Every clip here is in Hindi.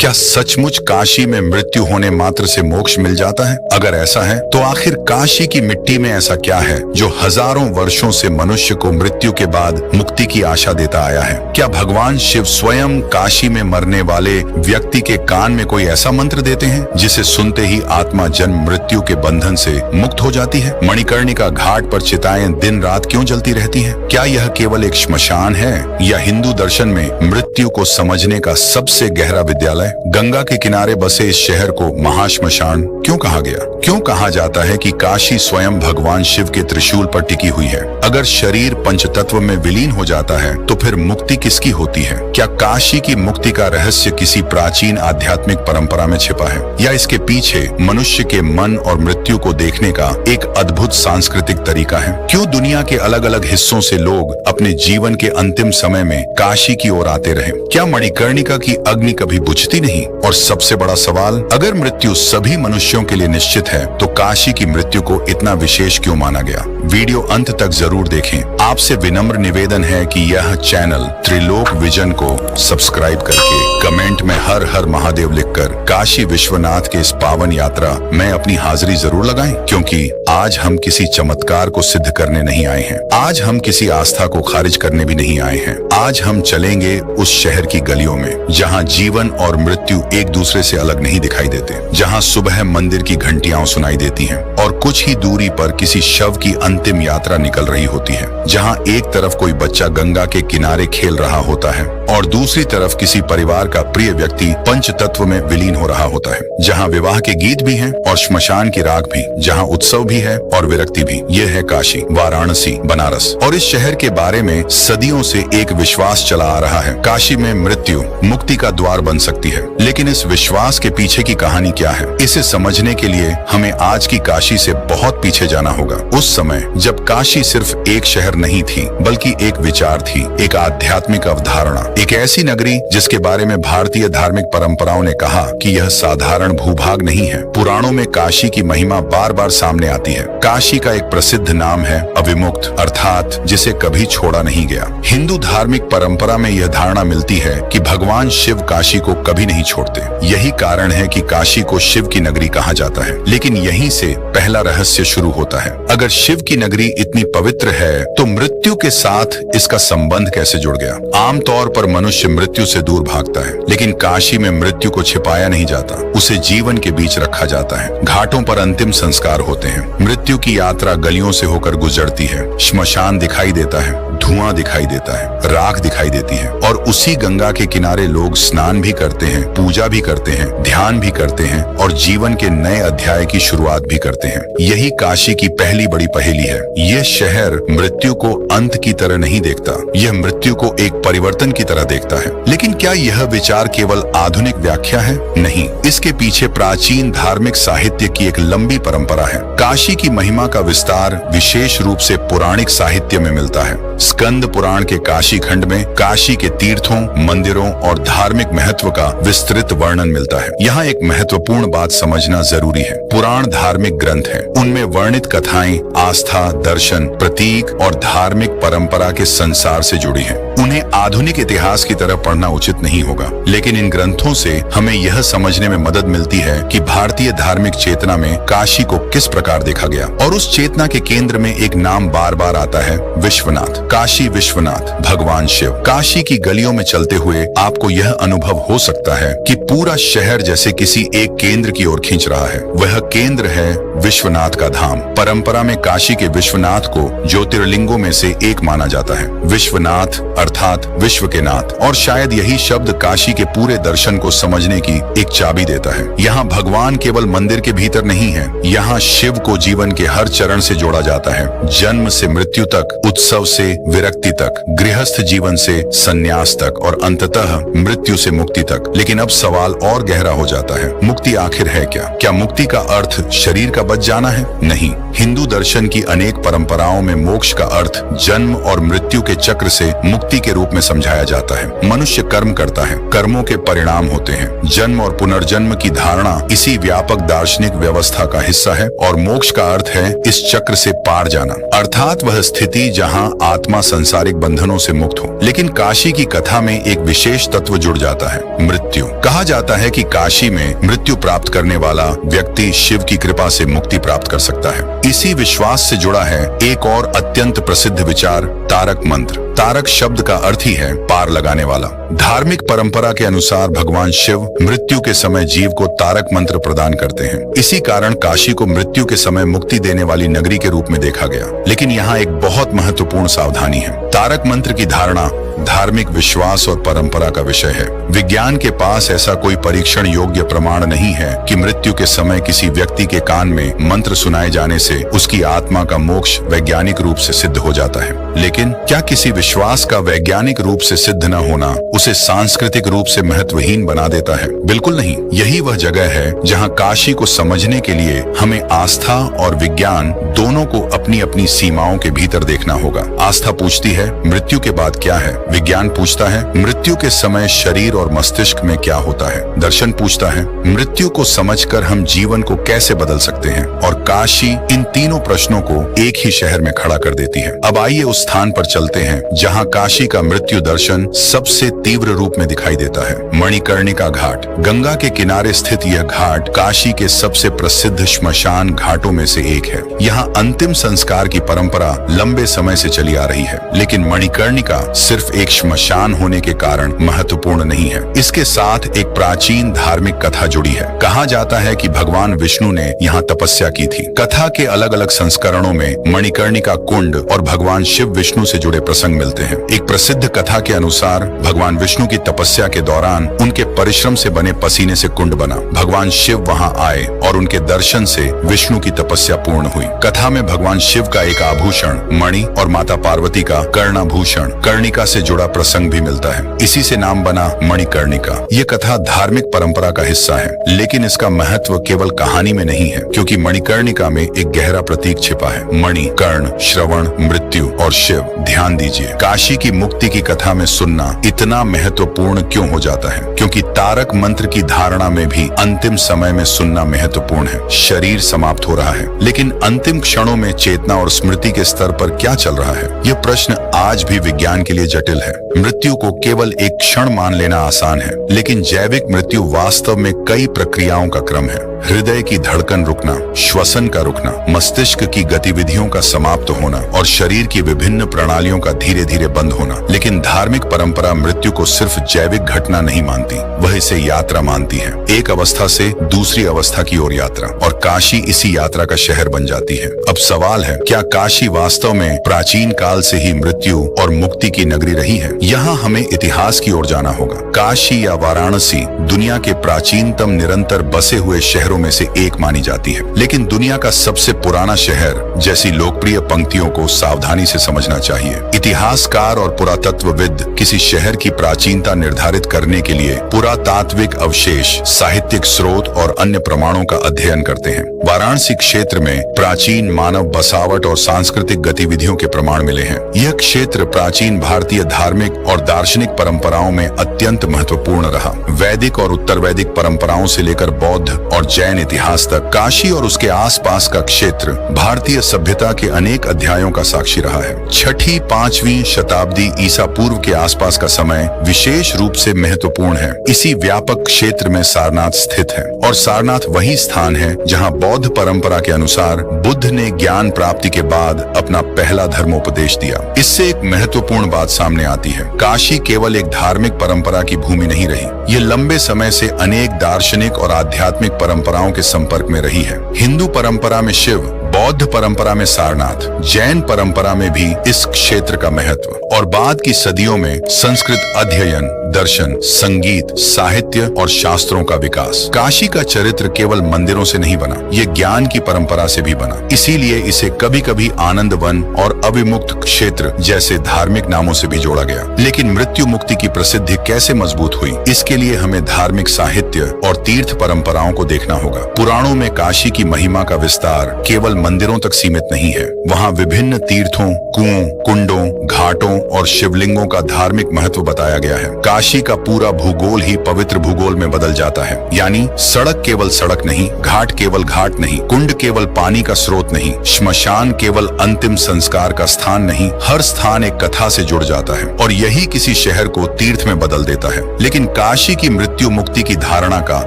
क्या सचमुच काशी में मृत्यु होने मात्र से मोक्ष मिल जाता है? अगर ऐसा है तो आखिर काशी की मिट्टी में ऐसा क्या है जो हजारों वर्षों से मनुष्य को मृत्यु के बाद मुक्ति की आशा देता आया है? क्या भगवान शिव स्वयं काशी में मरने वाले व्यक्ति के कान में कोई ऐसा मंत्र देते हैं जिसे सुनते ही आत्मा जन्म मृत्यु के बंधन से मुक्त हो जाती है? मणिकर्णिका घाट पर चिताएं दिन रात क्यों जलती रहती हैं? क्या यह केवल एक श्मशान है या हिंदू दर्शन में मृत्यु को समझने का सबसे गहरा विद्यालय? गंगा के किनारे बसे इस शहर को महाश्मशान क्यों कहा गया? क्यों कहा जाता है कि काशी स्वयं भगवान शिव के त्रिशूल पर टिकी हुई है? अगर शरीर पंचतत्व में विलीन हो जाता है तो फिर मुक्ति किसकी होती है? क्या काशी की मुक्ति का रहस्य किसी प्राचीन आध्यात्मिक परंपरा में छिपा है या इसके पीछे मनुष्य के मन और मृत्यु को देखने का एक अद्भुत सांस्कृतिक तरीका है? क्यों दुनिया के अलग अलग हिस्सों से लोग अपने जीवन के अंतिम समय में काशी की ओर आते रहे? क्या मणिकर्णिका की अग्नि कभी बुझती नहीं? और सबसे बड़ा सवाल, अगर मृत्यु सभी मनुष्यों के लिए निश्चित है तो काशी की मृत्यु को इतना विशेष क्यों माना गया? वीडियो अंत तक जरूर देखें। आपसे विनम्र निवेदन है कि यह चैनल त्रिलोक विजन को सब्सक्राइब करके कमेंट में हर हर महादेव लिखकर काशी विश्वनाथ के इस पावन यात्रा में अपनी हाजिरी जरूर लगाएं, क्योंकि आज हम किसी चमत्कार को सिद्ध करने नहीं आए हैं। आज हम किसी आस्था को खारिज करने भी नहीं आए हैं। आज हम चलेंगे उस शहर की गलियों में जहाँ जीवन और मृत्यु एक दूसरे से अलग नहीं दिखाई देते, जहाँ सुबह मंदिर की घंटियां सुनाई देती हैं और कुछ ही दूरी पर किसी शव की अंतिम यात्रा निकल रही होती है, जहाँ एक तरफ कोई बच्चा गंगा के किनारे खेल रहा होता है और दूसरी तरफ किसी परिवार का प्रिय व्यक्ति पंचतत्व में विलीन हो रहा होता है, जहाँ विवाह के गीत भी हैं और श्मशान की राख भी, जहाँ उत्सव भी है और विरक्ति भी। ये है काशी, वाराणसी, बनारस। और इस शहर के बारे में सदियों से एक विश्वास चला आ रहा है, काशी में मृत्यु मुक्ति का द्वार बन सकती है। लेकिन इस विश्वास के पीछे की कहानी क्या है, इसे समझने के लिए हमें आज की काशी से बहुत पीछे जाना होगा। उस समय जब काशी सिर्फ एक शहर नहीं थी बल्कि एक विचार थी, एक आध्यात्मिक अवधारणा, एक ऐसी नगरी जिसके बारे में भारतीय धार्मिक परंपराओं ने कहा कि यह साधारण भूभाग नहीं है। पुराणों में काशी की महिमा बार बार सामने आती है। काशी का एक प्रसिद्ध नाम है अविमुक्त, अर्थात जिसे कभी छोड़ा नहीं गया। हिंदू धार्मिक परंपरा में यह धारणा मिलती है कि भगवान शिव काशी को कभी नहीं छोड़ते। यही कारण है कि काशी को शिव की नगरी कहा जाता है। लेकिन यहीं से पहला रहस्य शुरू होता है। अगर शिव की नगरी इतनी पवित्र है तो मृत्यु के साथ इसका संबंध कैसे जुड़ गया? आमतौर पर मनुष्य मृत्यु से दूर भागता है, लेकिन काशी में मृत्यु को छिपाया नहीं जाता, उसे जीवन के बीच रखा जाता है। घाटों पर अंतिम संस्कार होते हैं, मृत्यु की यात्रा गलियों से होकर गुजरती है, श्मशान दिखाई देता है, धुआं दिखाई देता है, राख दिखाई देती है और उसी गंगा के किनारे लोग स्नान भी करते हैं, पूजा भी करते हैं, ध्यान भी करते हैं और जीवन के नए अध्याय की शुरुआत भी करते हैं। यही काशी की पहली बड़ी पहेली है। यह शहर मृत्यु को अंत की तरह नहीं देखता, यह मृत्यु को एक परिवर्तन की तरह देखता है। लेकिन क्या यह विचार केवल आधुनिक व्याख्या है? नहीं, इसके पीछे प्राचीन धार्मिक साहित्य की एक लंबी परंपरा है। काशी की महिमा का विस्तार विशेष रूप से पौराणिक साहित्य में मिलता है। स्कंद पुराण के काशी खंड में काशी के तीर्थों, मंदिरों और धार्मिक महत्व का विस्तृत वर्णन मिलता है। यहाँ एक महत्वपूर्ण बात समझना जरूरी है। पुराण धार्मिक ग्रंथ हैं। उनमें वर्णित कथाएं आस्था, दर्शन, प्रतीक और धार्मिक परंपरा के संसार से जुड़ी हैं। उन्हें आधुनिक इतिहास की तरह पढ़ना उचित नहीं होगा, लेकिन इन ग्रंथों से हमें यह समझने में मदद मिलती है कि भारतीय धार्मिक चेतना में काशी को किस प्रकार देखा गया। और उस चेतना के केंद्र में एक नाम बार बार आता है, विश्वनाथ। काशी विश्वनाथ, भगवान शिव। काशी की गलियों में चलते हुए आपको यह अनुभव हो सकता है कि पूरा शहर जैसे किसी एक केंद्र की ओर खींच रहा है। वह केंद्र है विश्वनाथ का धाम। परंपरा में काशी के विश्वनाथ को ज्योतिर्लिंगों में से एक माना जाता है। विश्वनाथ अर्थात विश्व के नाथ, और शायद यही शब्द काशी के पूरे दर्शन को समझने की एक चाबी देता है। यहाँ भगवान केवल मंदिर के भीतर नहीं है, यहाँ शिव को जीवन के हर चरण से जोड़ा जाता है, जन्म से मृत्यु तक, उत्सव से विरक्ति तक, गृहस्थ जीवन से संन्यास तक और अंततः मृत्यु से मुक्ति तक। लेकिन अब सवाल और गहरा हो जाता है, मुक्ति आखिर है क्या? क्या मुक्ति का अर्थ शरीर का बच जाना है? नहीं, हिंदू दर्शन की अनेक परंपराओं में मोक्ष का अर्थ जन्म और मृत्यु के चक्र से मुक्ति के रूप में समझाया जाता है। मनुष्य कर्म करता है, कर्मों के परिणाम होते हैं। जन्म और पुनर्जन्म की धारणा इसी व्यापक दार्शनिक व्यवस्था का हिस्सा है और मोक्ष का अर्थ है इस चक्र से पार जाना, अर्थात वह स्थिति जहां आत्मा संसारिक बंधनों से मुक्त हो। लेकिन काशी की कथा में एक विशेष तत्व जुड़ जाता है, मृत्यु। कहा जाता है कि काशी में मृत्यु प्राप्त करने वाला व्यक्ति शिव की कृपा से मुक्ति प्राप्त कर सकता है। इसी विश्वास से जुड़ा है एक और अत्यंत प्रसिद्ध विचार, तारक मंत्र। तारक शब्द का अर्थ ही है पार लगाने वाला। धार्मिक परंपरा के अनुसार भगवान शिव मृत्यु के समय जीव को तारक मंत्र प्रदान करते हैं। इसी कारण काशी को मृत्यु के समय मुक्ति देने वाली नगरी के रूप में देखा गया। लेकिन यहाँ एक बहुत महत्वपूर्ण सावधानी है। तारक मंत्र की धारणा धार्मिक विश्वास और परंपरा का विषय है। विज्ञान के पास ऐसा कोई परीक्षण योग्य प्रमाण नहीं है कि मृत्यु के समय किसी व्यक्ति के कान में मंत्र सुनाए जाने से उसकी आत्मा का मोक्ष वैज्ञानिक रूप से सिद्ध हो जाता है। लेकिन क्या किसी विश्वास का वैज्ञानिक रूप से सिद्ध न होना उसे सांस्कृतिक रूप से महत्वहीन बना देता है? बिल्कुल नहीं। यही वह जगह है जहाँ काशी को समझने के लिए हमें आस्था और विज्ञान दोनों को अपनी अपनी सीमाओं के भीतर देखना होगा। आस्था पूछती है मृत्यु के बाद क्या है, विज्ञान पूछता है मृत्यु के समय शरीर और मस्तिष्क में क्या होता है, दर्शन पूछता है मृत्यु को समझकर हम जीवन को कैसे बदल सकते हैं, और काशी इन तीनों प्रश्नों को एक ही शहर में खड़ा कर देती है। अब आइए उस स्थान पर चलते हैं जहां काशी का मृत्यु दर्शन सबसे तीव्र रूप में दिखाई देता है, मणिकर्णिका घाट। गंगा के किनारे स्थित यह घाट काशी के सबसे प्रसिद्ध श्मशान घाटों में से एक है। यहाँ अंतिम संस्कार की परंपरा लंबे समय से चली आ रही है, लेकिन मणिकर्णिका सिर्फ एक श्मशान होने के कारण महत्वपूर्ण नहीं है। इसके साथ एक प्राचीन धार्मिक कथा जुड़ी है। कहा जाता है कि भगवान विष्णु ने यहाँ तपस्या की थी। कथा के अलग अलग संस्करणों में मणिकर्णिका कुंड और भगवान शिव विष्णु से जुड़े प्रसंग मिलते हैं। एक प्रसिद्ध कथा के अनुसार भगवान विष्णु की तपस्या के दौरान उनके परिश्रम से बने पसीने से कुंड बना। भगवान शिव वहाँ आए और उनके दर्शन से विष्णु की तपस्या पूर्ण हुई। कथा में भगवान शिव का एक आभूषण मणि और माता पार्वती का कर्णाभूषण कर्णिका से जुड़ा प्रसंग भी मिलता है। इसी से नाम बना मणिकर्णिका। ये कथा धार्मिक परंपरा का हिस्सा है, लेकिन इसका महत्व केवल कहानी में नहीं है, क्योंकि मणिकर्णिका में एक गहरा प्रतीक छिपा है। मणि, कर्ण, श्रवण, मृत्यु और शिव। ध्यान दीजिए, काशी की मुक्ति की कथा में सुनना इतना महत्वपूर्ण क्यों हो जाता है? क्योंकि तारक मंत्र की धारणा में भी अंतिम समय में सुनना महत्वपूर्ण है। शरीर समाप्त हो रहा है, लेकिन अंतिम क्षणों में चेतना और स्मृति के स्तर पर क्या चल रहा है? यह प्रश्न आज भी विज्ञान के लिए जटिल है। मृत्यु को केवल एक क्षण मान लेना आसान है, लेकिन जैविक मृत्यु वास्तव में कई प्रक्रियाओं का क्रम है। हृदय की धड़कन रुकना, श्वसन का रुकना, मस्तिष्क की गतिविधियों का समाप्त होना और शरीर की विभिन्न प्रणालियों का धीरे धीरे बंद होना। लेकिन धार्मिक परंपरा मृत्यु को सिर्फ जैविक घटना नहीं मानती, वह इसे यात्रा मानती है। एक अवस्था से दूसरी अवस्था की ओर यात्रा, और काशी इसी यात्रा का शहर बन जाती है। अब सवाल है, क्या काशी वास्तव में प्राचीन काल से ही मृत्यु और मुक्ति की नगरी रही है? यहाँ हमें इतिहास की ओर जाना होगा। काशी या वाराणसी दुनिया के प्राचीनतम निरंतर बसे हुए शहरों में से एक मानी जाती है, लेकिन दुनिया का सबसे पुराना शहर जैसी लोकप्रिय पंक्तियों को सावधानी से समझना चाहिए। इतिहासकार और पुरातत्वविद किसी शहर की प्राचीनता निर्धारित करने के लिए पुरातात्विक अवशेष, साहित्यिक स्रोत और अन्य प्रमाणों का अध्ययन करते हैं। वाराणसी क्षेत्र में प्राचीन मानव बसावट और सांस्कृतिक गतिविधियों के प्रमाण मिले हैं। यह क्षेत्र प्राचीन भारतीय धार्मिक और दार्शनिक परंपराओं में अत्यंत महत्वपूर्ण रहा। वैदिक और उत्तर वैदिक परंपराओं से लेकर बौद्ध और जैन इतिहास तक काशी और उसके आसपास का क्षेत्र भारतीय सभ्यता के अनेक अध्यायों का साक्षी रहा है। 6ठी 5वीं शताब्दी ईसा पूर्व के आसपास का समय विशेष रूप से महत्वपूर्ण है। इसी व्यापक क्षेत्र में सारनाथ स्थित है, और सारनाथ वही स्थान है जहां बौद्ध परंपरा के अनुसार बुद्ध ने ज्ञान प्राप्ति के बाद अपना पहला धर्मोपदेश दिया। इससे एक महत्वपूर्ण बात सामने आती है, काशी केवल एक धार्मिक परंपरा की भूमि नहीं रही। ये लंबे समय से अनेक दार्शनिक और आध्यात्मिक परंपराओं के संपर्क में रही है। हिंदू परंपरा में शिव, बौद्ध परंपरा में सारनाथ, जैन परंपरा में भी इस क्षेत्र का महत्व, और बाद की सदियों में संस्कृत अध्ययन, दर्शन, संगीत, साहित्य और शास्त्रों का विकास। काशी का चरित्र केवल मंदिरों से नहीं बना, ये ज्ञान की परंपरा से भी बना। इसीलिए इसे कभी कभी आनंद वन और अविमुक्त क्षेत्र जैसे धार्मिक नामों से भी जोड़ा गया। लेकिन मृत्यु मुक्ति की प्रसिद्धि कैसे मजबूत हुई, इसके लिए हमें धार्मिक साहित्य और तीर्थ परंपराओं को देखना होगा। पुराणों में काशी की महिमा का विस्तार केवल मंदिरों तक सीमित नहीं है। वहाँ विभिन्न तीर्थों, कुओं, कुंडों, घाटों और शिवलिंगों का धार्मिक महत्व बताया गया है। काशी का पूरा भूगोल ही पवित्र भूगोल में बदल जाता है। यानी सड़क केवल सड़क नहीं, घाट केवल घाट नहीं, कुंड केवल पानी का स्रोत नहीं, श्मशान केवल अंतिम संस्कार का स्थान नहीं, हर स्थान एक कथा से जुड़ जाता है और यही किसी शहर को तीर्थ में बदल देता है। लेकिन काशी की मृत्यु मुक्ति की धारणा का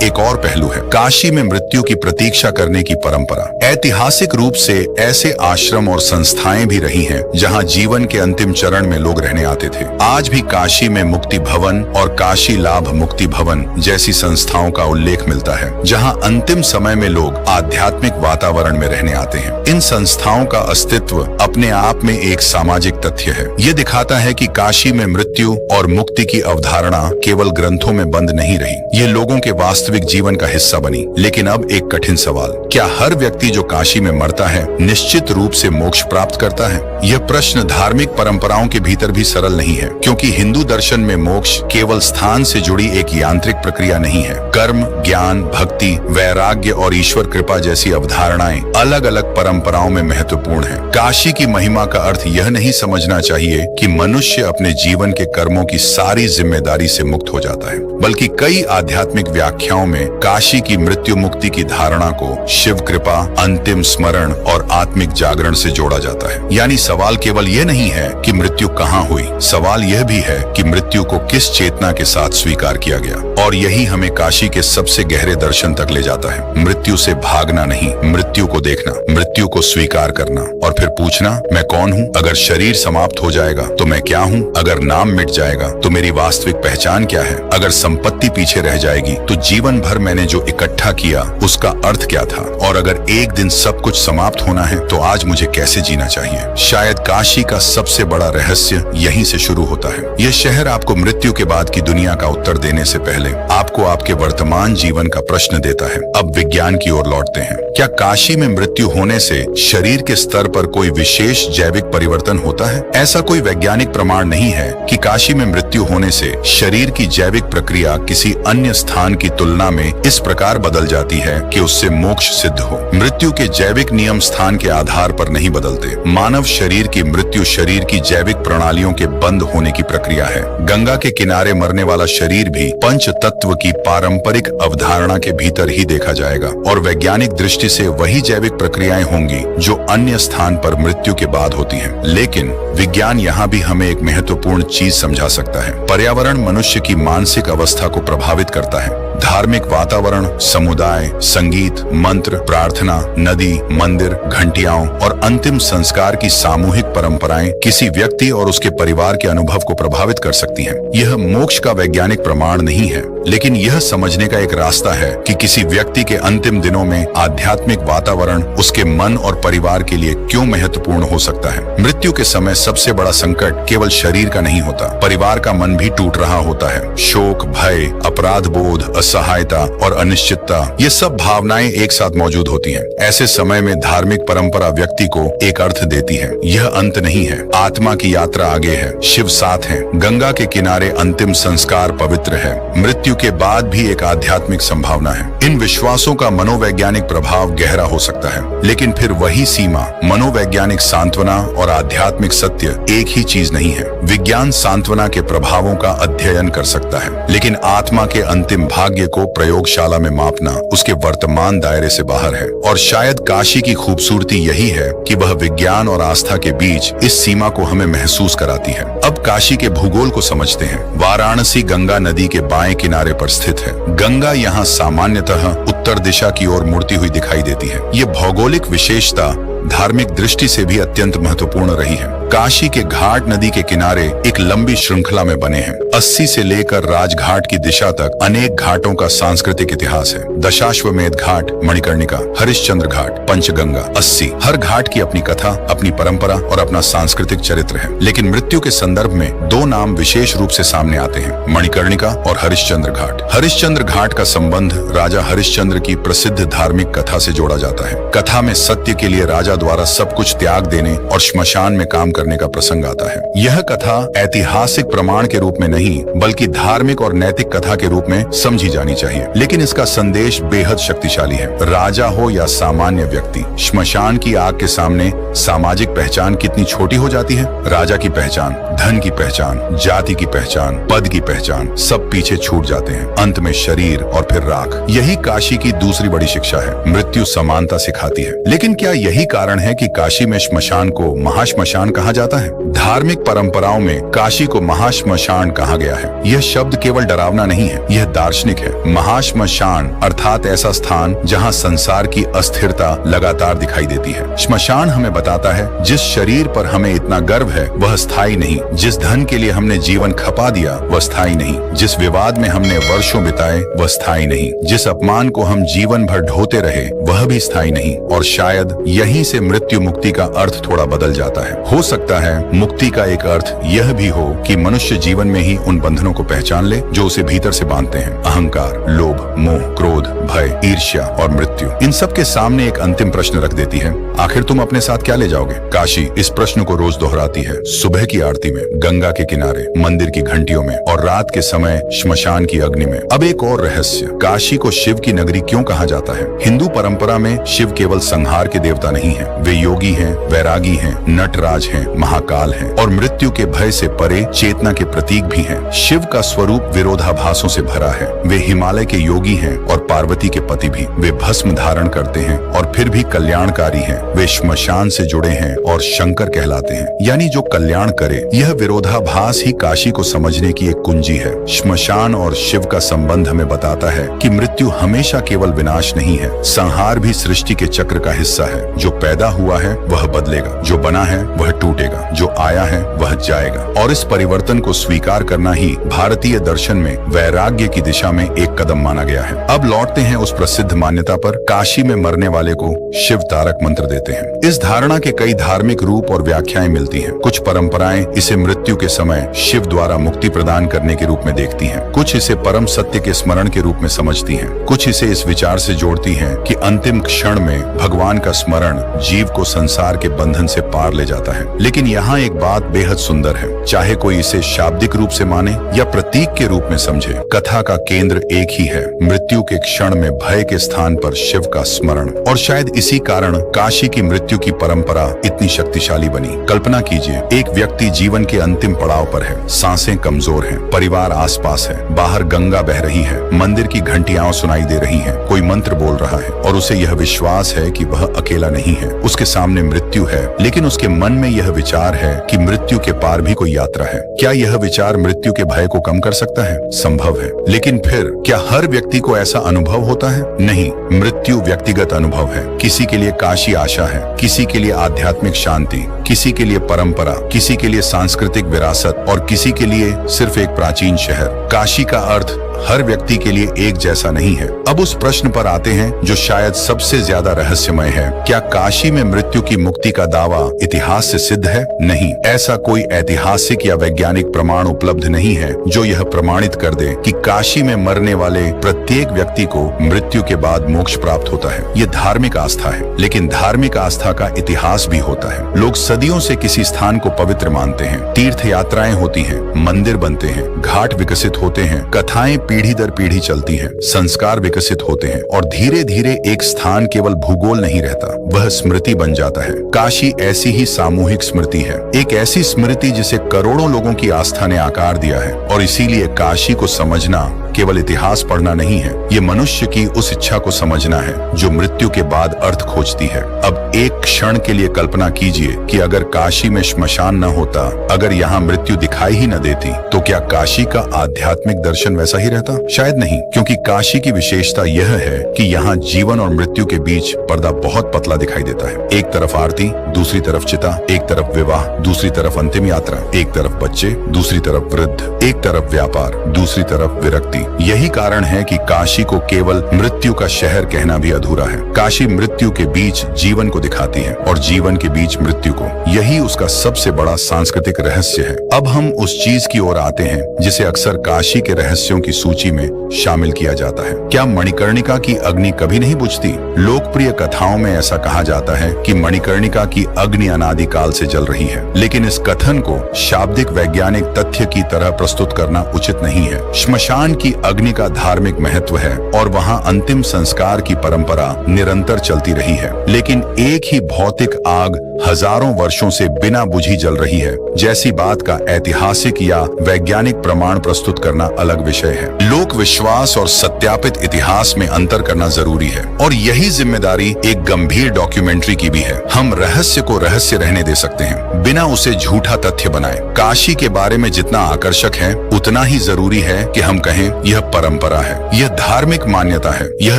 एक और पहलू है। काशी में मृत्यु की प्रतीक्षा करने की परंपरा। ऐतिहासिक रूप से ऐसे आश्रम और संस्थाएं भी रही हैं जहां जीवन के अंतिम चरण में लोग रहने आते थे। आज भी काशी में मुक्ति भवन और काशी लाभ मुक्ति भवन जैसी संस्थाओं का उल्लेख मिलता है, जहां अंतिम समय में लोग आध्यात्मिक वातावरण में रहने आते हैं। इन संस्थाओं का अस्तित्व अपने आप में एक सामाजिक तथ्य है। ये दिखाता है कि काशी में मृत्यु और मुक्ति की अवधारणा केवल ग्रंथों में बंद नहीं रही, ये लोगों के वास्तविक जीवन का हिस्सा बनी। लेकिन अब एक कठिन सवाल, क्या हर व्यक्ति जो काशी में मरता है निश्चित रूप से मोक्ष प्राप्त करता है? यह प्रश्न धार्मिक परंपराओं के भीतर भी सरल नहीं है, क्योंकि हिंदू दर्शन में मोक्ष केवल स्थान से जुड़ी एक यांत्रिक प्रक्रिया नहीं है। कर्म, ज्ञान, भक्ति, वैराग्य और ईश्वर कृपा जैसी अवधारणाएं अलग अलग परंपराओं में महत्वपूर्ण हैं। काशी की महिमा का अर्थ यह नहीं समझना चाहिए कि मनुष्य अपने जीवन के कर्मों की सारी जिम्मेदारी से मुक्त हो जाता है, बल्कि कई आध्यात्मिक व्याख्याओं में काशी की मृत्यु मुक्ति की धारणा को शिव कृपा, अंतिम स्मरण और आत्मिक जागरण से जोड़ा जाता है। यानी सवाल केवल यह नहीं है कि मृत्यु कहाँ हुई, सवाल यह भी है कि मृत्यु को किस चेतना के साथ स्वीकार किया गया। और यही हमें काशी के सबसे गहरे दर्शन तक ले जाता है। मृत्यु से भागना नहीं, मृत्यु को देखना, मृत्यु को स्वीकार करना और फिर पूछना, मैं कौन हूँ? अगर शरीर समाप्त हो जाएगा तो मैं क्या हूँ? अगर नाम मिट जाएगा तो मेरी वास्तविक पहचान क्या है? अगर संपत्ति पीछे रह जाएगी तो जीवन भर मैंने जो इकट्ठा किया उसका अर्थ क्या था? और अगर एक दिन सब कुछ समाप्त होना है तो आज मुझे कैसे जीना चाहिए? शायद काशी का सबसे बड़ा रहस्य यहीं से शुरू होता है। यह शहर आपको मृत्यु के बाद की दुनिया का उत्तर देने से पहले आपको आपके वर्तमान जीवन का प्रश्न देता है। अब विज्ञान की ओर लौटते हैं। क्या काशी में मृत्यु होने से शरीर के स्तर पर कोई विशेष जैविक परिवर्तन होता है? ऐसा कोई वैज्ञानिक प्रमाण नहीं है कि काशी में मृत्यु होने से शरीर की जैविक प्रक्रिया किसी अन्य स्थान की तुलना में इस प्रकार बदल जाती है कि उससे मोक्ष सिद्ध हो। मृत्यु के जैविक नियम स्थान के आधार पर नहीं बदलते। मानव शरीर की मृत्यु शरीर की जैविक प्रणालियों के बंद होने की प्रक्रिया है। गंगा के किनारे मरने वाला शरीर भी पंच तत्व की पारंपरिक अवधारणा के भीतर ही देखा जाएगा और वैज्ञानिक दृष्टि से वही जैविक प्रक्रियाएं होंगी जो अन्य स्थान पर मृत्यु के बाद होती हैं। लेकिन विज्ञान यहाँ भी हमें एक महत्वपूर्ण चीज समझा सकता है। पर्यावरण मनुष्य की मानसिक अवस्था को प्रभावित करता है। धार्मिक वातावरण, समुदाय, संगीत, मंत्र, प्रार्थना, नदी, मंदिर, घंटियाओं और अंतिम संस्कार की सामूहिक परंपराएं किसी व्यक्ति और उसके परिवार के अनुभव को प्रभावित कर सकती हैं। यह मोक्ष का वैज्ञानिक प्रमाण नहीं है, लेकिन यह समझने का एक रास्ता है कि किसी व्यक्ति के अंतिम दिनों में आध्यात्मिक वातावरण उसके मन और परिवार के लिए क्यों महत्वपूर्ण हो सकता है। मृत्यु के समय सबसे बड़ा संकट केवल शरीर का नहीं होता, परिवार का मन भी टूट रहा होता है। शोक, भय, अपराध बोध, असहायता और अनिश्चितता, ये सब भावनाएं एक साथ मौजूद होती हैं। ऐसे समय में धार्मिक परंपरा व्यक्ति को एक अर्थ देती है। यह अंत नहीं है, आत्मा की यात्रा आगे है, शिव साथ है, गंगा के किनारे अंतिम संस्कार पवित्र है, मृत्यु के बाद भी एक आध्यात्मिक संभावना है। इन विश्वासों का मनोवैज्ञानिक प्रभाव गहरा हो सकता है, लेकिन फिर वही सीमा, मनोवैज्ञानिक सांत्वना और आध्यात्मिक सत्य एक ही चीज नहीं है। विज्ञान सांत्वना के प्रभावों का अध्ययन कर सकता है, लेकिन आत्मा के अंतिम भाग्य को प्रयोगशाला में मापना उसके वर्तमान दायरे से बाहर है। और शायद काशी की खूबसूरती यही है कि वह विज्ञान और आस्था के बीच इस सीमा को हमें महसूस कराती है। अब काशी के भूगोल को समझते हैं। वाराणसी गंगा नदी के बाएं किनारे पर स्थित है। गंगा यहाँ सामान्यतः उत्तर दिशा की ओर मुड़ती हुई दिखाई देती है। ये भौगोलिक विशेषता धार्मिक दृष्टि से भी अत्यंत महत्वपूर्ण रही है। काशी के घाट नदी के किनारे एक लंबी श्रृंखला में बने हैं। 80 से लेकर राजघाट की दिशा तक अनेक घाटों का सांस्कृतिक इतिहास है। दशाश्वमेध घाट, मणिकर्णिका, हरिश्चंद्र घाट, पंचगंगा, 80। हर घाट की अपनी कथा, अपनी परंपरा और अपना सांस्कृतिक चरित्र है। लेकिन मृत्यु के संदर्भ में दो नाम विशेष रूप से सामने आते हैं, मणिकर्णिका और हरिश्चंद्र घाट। हरिश्चंद्र घाट का संबंध राजा हरिश्चंद्र की प्रसिद्ध धार्मिक कथा से जोड़ा जाता है। कथा में सत्य के लिए राजा द्वारा सब कुछ त्याग देने और श्मशान में काम करने का प्रसंग आता है। यह कथा ऐतिहासिक प्रमाण के रूप में नहीं बल्कि धार्मिक और नैतिक कथा के रूप में समझी जानी चाहिए, लेकिन इसका संदेश बेहद शक्तिशाली है। राजा हो या सामान्य व्यक्ति, श्मशान की आग के सामने सामाजिक पहचान कितनी छोटी हो जाती है। राजा की पहचान, धन की पहचान, जाति की पहचान, पद की पहचान, सब पीछे छूट जाते हैं। अंत में शरीर और फिर राख। यही काशी की दूसरी बड़ी शिक्षा है। मृत्यु समानता सिखाती है। लेकिन क्या यही कारण है कि काशी में श्मशान को महाश्मशान कहा जाता है? धार्मिक परंपराओं में काशी को महाश्मशान कहा गया है। यह शब्द केवल डरावना नहीं है, यह दार्शनिक है। महाश्मशान अर्थात ऐसा स्थान जहां संसार की अस्थिरता लगातार दिखाई देती है। श्मशान हमें बताता है जिस शरीर पर हमें इतना गर्व है वह स्थायी नहीं, जिस धन के लिए हमने जीवन खपा दिया वह स्थायी नहीं, जिस विवाद में हमने वर्षों बिताए वह स्थायी नहीं, जिस अपमान को हम जीवन भर ढोते रहे वह भी स्थायी नहीं। और शायद यहीं से मृत्यु मुक्ति का अर्थ थोड़ा बदल जाता है। हो सकता है मुक्ति का एक अर्थ यह भी हो कि मनुष्य जीवन में ही उन बंधनों को पहचान ले जो उसे भीतर से बांधते हैं। अहंकार, लोभ, मोह, क्रोध, भय, ईर्ष्या और मृत्यु। इन सब के सामने एक अंतिम प्रश्न रख देती है, आखिर तुम अपने साथ क्या ले जाओगे? काशी इस प्रश्न को रोज दोहराती है। सुबह की आरती में, गंगा के किनारे, मंदिर की घंटियों में और रात के समय श्मशान की अग्नि में। अब एक और रहस्य, काशी को शिव की नगरी क्यों कहा जाता है? हिंदू परंपरा में शिव केवल संहार के देवता नहीं है, वे योगी हैं, वैरागी हैं, नटराज हैं, महाकाल हैं और मृत्यु के भय से परे चेतना के प्रतीक भी हैं। शिव का स्वरूप विरोधाभासों से भरा है। वे हिमालय के योगी हैं और पार्वती के पति भी। वे भस्म धारण करते हैं और फिर भी कल्याणकारी हैं। वे श्मशान से जुड़े हैं और शंकर कहलाते हैं, यानी जो कल्याण करे। यह विरोधाभास ही काशी को समझने की एक कुंजी है। श्मशान और शिव का संबंध हमें बताता है कि मृत्यु हमेशा केवल विनाश नहीं है, संहार भी सृष्टि के चक्र का हिस्सा है। जो पैदा हुआ है वह बदलेगा, जो बना है वह टूटेगा, जो आया है वह जाएगा। और इस परिवर्तन को स्वीकार करना ही भारतीय दर्शन में वैराग्य की दिशा में एक कदम माना गया है। अब लौटते हैं उस प्रसिद्ध मान्यता पर, काशी में मरने वाले को शिव तारक मंत्र देते हैं। इस धारणा के कई धार्मिक रूप और व्याख्याएं मिलती हैं। कुछ परंपराएं इसे मृत्यु के समय शिव द्वारा मुक्ति प्रदान करने के रूप में देखती हैं, कुछ इसे परम सत्य के स्मरण के रूप में समझती हैं, कुछ इसे इस विचार से जोड़ती हैं कि अंतिम क्षण में भगवान का स्मरण जीव को संसार के बंधन से पार ले जाता है। लेकिन यहाँ एक बात बेहद सुंदर है, चाहे कोई इसे शाब्दिक रूप से माने या प्रतीक के रूप में समझे, कथा का केंद्र एक ही है, मृत्यु के क्षण में भय के स्थान पर शिव का स्मरण। और शायद इसी कारण काशी की मृत्यु की परंपरा इतनी शक्तिशाली बनी। कल्पना कीजिए, एक व्यक्ति जीवन के अंतिम पड़ाव पर है, सांसें कमजोर हैं, परिवार आसपास है, बाहर गंगा बह रही है, मंदिर की घंटियां सुनाई दे रही हैं, कोई मंत्र बोल रहा है और उसे यह विश्वास है कि वह अकेला नहीं है। उसके सामने मृत्यु है, लेकिन उसके मन में यह विचार है कि मृत्यु के पार भी कोई यात्रा है। क्या यह विचार मृत्यु के भय को कम कर सकता है? संभव है, लेकिन फिर क्या हर व्यक्ति को ऐसा अनुभव होता है? नहीं, मृत्यु व्यक्तिगत अनुभव है। किसी के लिए काशी आशा है, किसी के लिए आध्यात्मिक शांति, किसी के लिए परंपरा, किसी के लिए सांस्कृतिक विरासत और किसी के लिए सिर्फ एक प्राचीन शहर। काशी का अर्थ हर व्यक्ति के लिए एक जैसा नहीं है। अब उस प्रश्न पर आते हैं जो शायद सबसे ज्यादा रहस्यमय है, क्या काशी में मृत्यु की मुक्ति का दावा इतिहास से सिद्ध है? नहीं, ऐसा कोई ऐतिहासिक या वैज्ञानिक प्रमाण उपलब्ध नहीं है जो यह प्रमाणित कर दे कि काशी में मरने वाले प्रत्येक व्यक्ति को मृत्यु के बाद मोक्ष प्राप्त होता है। ये धार्मिक आस्था है, लेकिन धार्मिक आस्था का इतिहास भी होता है। लोग सदियों से किसी स्थान को पवित्र मानते हैं, तीर्थ यात्राएं होती हैं, मंदिर बनते हैं, घाट विकसित होते हैं, कथाएं पीढ़ी दर पीढ़ी चलती हैं, संस्कार विकसित होते हैं और धीरे धीरे एक स्थान केवल भूगोल नहीं रहता, वह स्मृति बन जाता है। काशी ऐसी ही सामूहिक स्मृति है, एक ऐसी स्मृति जिसे करोड़ों लोगों की आस्था ने आकार दिया है। और इसीलिए काशी को समझना केवल इतिहास पढ़ना नहीं है, ये मनुष्य की उस इच्छा को समझना है जो मृत्यु के बाद अर्थ खोजती है। अब एक क्षण के लिए कल्पना कीजिए कि अगर काशी में श्मशान न होता, अगर यहाँ मृत्यु दिखाई ही न देती, तो क्या काशी का आध्यात्मिक दर्शन वैसा ही रहता? शायद नहीं, क्योंकि काशी की विशेषता यह है कि यहाँ जीवन और मृत्यु के बीच पर्दा बहुत पतला दिखाई देता है। एक तरफ आरती, दूसरी तरफ चिता, एक तरफ विवाह, दूसरी तरफ अंतिम यात्रा, एक तरफ बच्चे, दूसरी तरफ वृद्ध, एक तरफ व्यापार, दूसरी तरफ विरक्ति। यही कारण है कि काशी को केवल मृत्यु का शहर कहना भी अधूरा है। काशी मृत्यु के बीच जीवन को दिखाती है और जीवन के बीच मृत्यु को। यही उसका सबसे बड़ा सांस्कृतिक रहस्य है। अब हम उस चीज की ओर आते हैं जिसे अक्सर काशी के रहस्यों की सूची में शामिल किया जाता है। क्या मणिकर्णिका की अग्नि कभी नहीं बुझती? लोकप्रिय कथाओं में ऐसा कहा जाता है कि मणिकर्णिका की अग्नि अनादिकाल से जल रही है, लेकिन इस कथन को शाब्दिक वैज्ञानिक तथ्य की तरह प्रस्तुत करना उचित नहीं है। श्मशान की अग्नि का धार्मिक महत्व है और वहाँ अंतिम संस्कार की परंपरा निरंतर चलती रही है, लेकिन एक ही भौतिक आग हजारों वर्षों से बिना बुझी जल रही है जैसी बात का ऐतिहासिक या वैज्ञानिक प्रमाण प्रस्तुत करना अलग विषय है। लोक विश्वास और सत्यापित इतिहास में अंतर करना जरूरी है और यही जिम्मेदारी एक गंभीर डॉक्यूमेंट्री की भी है। हम रहस्य को रहस्य रहने दे सकते हैं, बिना उसे झूठा तथ्य बनाए। काशी के बारे में जितना आकर्षक है, उतना ही जरूरी है कि हम कहें यह परंपरा है, यह धार्मिक मान्यता है, यह